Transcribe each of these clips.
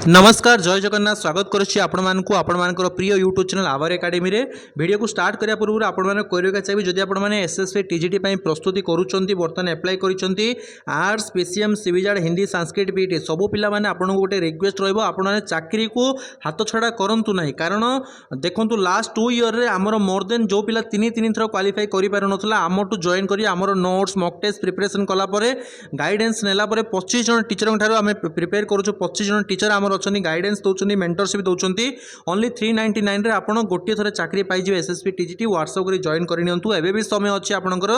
नमस्कार जय जगन्नाथ स्वागत करुच्ची आपण प्रिय यूट्यूब चैनल आवर एकेडमी रे वीडियो को स्टार्ट करिया पूर्व आपण कहना चाहिए जदि आपण एसएससी टीजीटी प्रस्तुति करुँच बर्तमान एप्लाय करिसेंती आर्ट्स पीसीएम सिविजार्ड हिंदी संस्कृत पीटी सबू पिला माने आपण गोटे रिक्वेस्ट रहिबो आपण चाकरी को हाथ छड़ा करंतु नाही कारण देखंतु लास्ट 2 ईयर रे हमर मोर देन जो पिला तीन थर क्वालिफाई करि पार नथला हमटू जॉइन करी हमर नोट्स मॉक टेस्ट प्रिपरेशन कला परे गाइडेंस नेला परे 25 जन टीचर ठारो आमे प्रिपेयर करूछु 25 जन टीचर हमर अच्छी गाइडेंस दौरान मेंटरशिप दौरान ओनली 399 रे आपण गोटे थर चाकरी पाइबे एसएससी टीजीटी व्हाट्सएप रे जॉइन करनियंतु एबे भी समय अच्छी आपनकर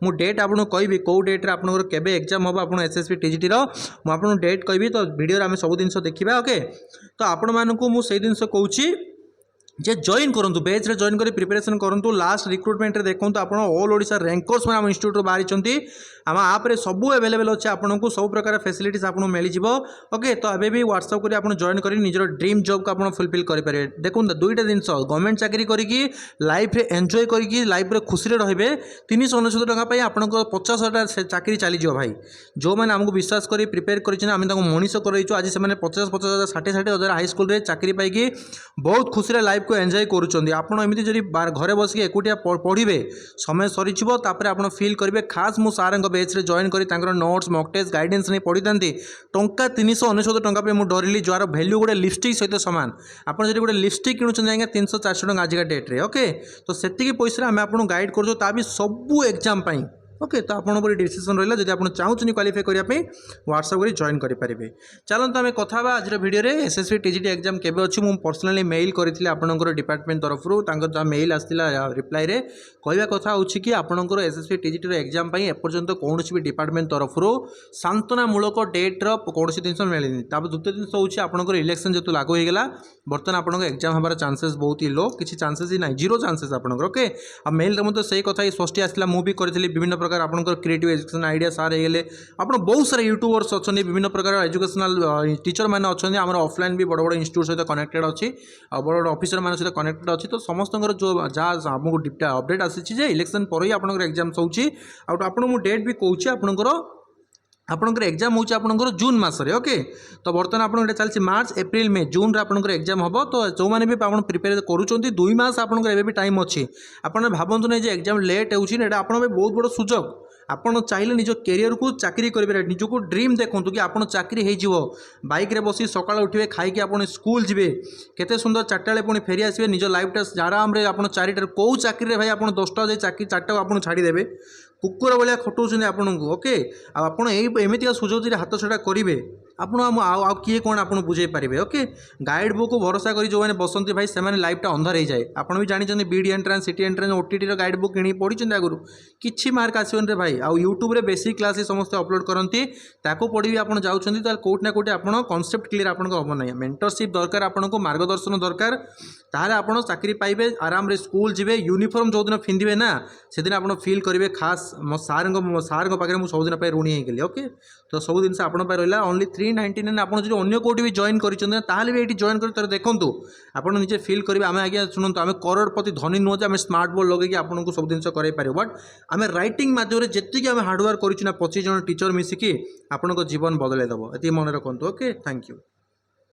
मु डेट आपन कहबी को डेट रे आपनकर केबे एग्जाम होबा आपण एसएससी टीजीटी रो मु आपन डेट कहबी तो वीडियो रे हम सब दिन देखिबा ओके तो आपण मानकु मु सेही दिन कहूची जे जॉइन करंतु बैच रे जॉइन करी प्रिपरेशन करंतु लास्ट रिक्रुटमेंट रे देखंतु आपण ऑल ओडिसा रैंकर्स में हम इंस्टीट्यूट बाहरी चंती आम आप रे सबू अवेलेबल अच्छे आपन को सब प्रकार फैसिलिटीज आपन मिल जिवो ओके तो एबे भी व्हाट्सएप करी आपन जॉइन करी निजर ड्रीम जॉब को आपन फुलफिल करि पारे देखंतु दुईटा जिंस गवर्नमेंट चाकरी करी की लाइफ रे एन्जॉय करी की लाइफ रे खुशी रे रहबे 399 टका पई आपन को 50,000 चाकरी चली जिवो भाई जो माने हमको विश्वास करी प्रिपेयर करिछन हम ताको मनीष करैछु आज से माने 50,000 60,000 हाई स्कूल रे चाकरी पाई की बहुत खुशी रे लाइफ को एंजॉय करूछंदी आपण एमिति जरी घरे बसिके एकुटिया पढ़िबे समय सरीछिबो तापर आपण फील करिवे खास मु सारंग बेच रे जॉइन करी तांकर नोट्स मॉक टेस्ट गाइडेंस नै पढि तांती टंका 399 टंका पे मु डरिली जोर वैल्यू गोटे लिपस्टिक सहित समान आपण जरी गोटे लिपस्टिक किनुछन जायगा 300-400 टंका आज का डेट रे ओके तो सेतिकी पैसा हम आपन गाइड करजो ता भी सबु एग्जाम पई ओके तो आपन पर डिसीजन रहिला जदि आपन चाहुचनी क्वालिफाई करिया पे व्हाट्सएप करी जॉइन करि परिबे चलंत हमें कथा बा आज वीडियो रे एसएससी टीजीटी एग्जाम केबे अछि मु पर्सनली मेल करिथिले आपनकर डिपार्टमेंट तरफ रु तांकर जा मेल आस्तिला रिप्लाई रे कहबा कथा होछि कि आपनकर एसएससी टीजीटी रे एग्जाम पई एपर्यंत कोनोसी भी डिपार्टमेंट तरफ रु सांत्वना मूलक डेट रो कोनोसी दिन मिलनी तापर द्वितीय दिन होछि आपनकर इलेक्शन जेतु लागू हो गेला बर्तमान आपनकर एग्जाम हबार चांसेस बहुत ही लो किछि चांसेस ही नाही जीरो चांसेस आपनकर ओके आ मेल रे मते सही कथा ही स्पष्ट आस्तिला मु भी करिथिले विभिन्न प्रकार आपनकर क्रिएटिव एजुकेशन आइडिया सार हेले आपण बहुत सारा यूट्यूबर्स अच्छा विभिन्न प्रकार एजुकेशनल टीचर मैंने अच्छा आम ऑफलाइन भी बड़ बड़ इंस्टीट्यूट सहित कनेक्टेड अच्छी बड़ बड़ ऑफिसर मान सहित कनेक्टेड अच्छी तो समस्त जो जहाँ आमको अपडेट आसी इलेक्शन पर ही आपंकर एग्जाम होची आपको डेट भी कहूँ आपंकर एग्जाम होची आपंकर जून मसरे ओके तो बर्तमान आपन चलती मार्च एप्रिल मे जून रे आपंकर एग्जाम हम तो जो मैंने भी आप प्रिपेयर करुँच 2 मास आपंकर एबे भी टाइम अच्छी आपन भावतु नहीं एग्जाम लेट होची आपन बहुत बड़ सुजोग आपन चाहिए निज कैरियर को चाकरी करेंगे निजको ड्रीम देखूँ कि आपन चाकरी हो बाइक रे बसी सकाळ उठे खाई आप स्कूल जी केते सुंदर 4टा बेले पुणी फेरी आसवे निज लाइफटा आराम रे आप 4टार कौ चाकरी भाई आप 10टा जाए चाकरी 4टा आप छाड़देवे कुकुर भाया खटाऊँ आपन को ओके आपड़ एमती सुजोग हाथ छड़ा करेंगे आपड़ किए कौन आप बुझे पारे ओके गाइड बुक को भरोसा कर जो मैंने बसंती भाई से लाइफटा अंधार हो जाए आपड़ भी जानते BEd entrance CT entrance OTT guide book कि पढ़ी आगुरी किसी मार्क आसवन रे भाई आउ यूट्यूब रे बेसिक क्लास समस्त अपलोड करती ताको पढ़ी भी आप जाऊँच कौट ना कौटे आप कनसेप्ट क्लीयर आप हम ना मेंटरशिप दरकार आपको मार्गदर्शन दरकार ताहले आप चाकरी पाइबे आराम रे स्कूल जी यूनिफॉर्म जो दिन पिंधे ना से दिन आप फील करेंगे खास मो सार पाखे मुझे सबुदिन ऋणी होगली ओके तो सब जिन आप रहा ओनली 399 आप अन्य कौटी भी जॉइन कर भी ये जॉइन कर देखूँ आप निजे फील करेंगे आम आगे शुणु आम करोड़पति धनी नुह आम स्मार्ट बोर्ड लगे आपको सब जिन कर बट आम रईटिंग मध्यम जी आम हार्डवर्क कर 25 जन टीचर मिसिकी आपन जीवन बदल देव ये मन रखु ओके थैंक यू।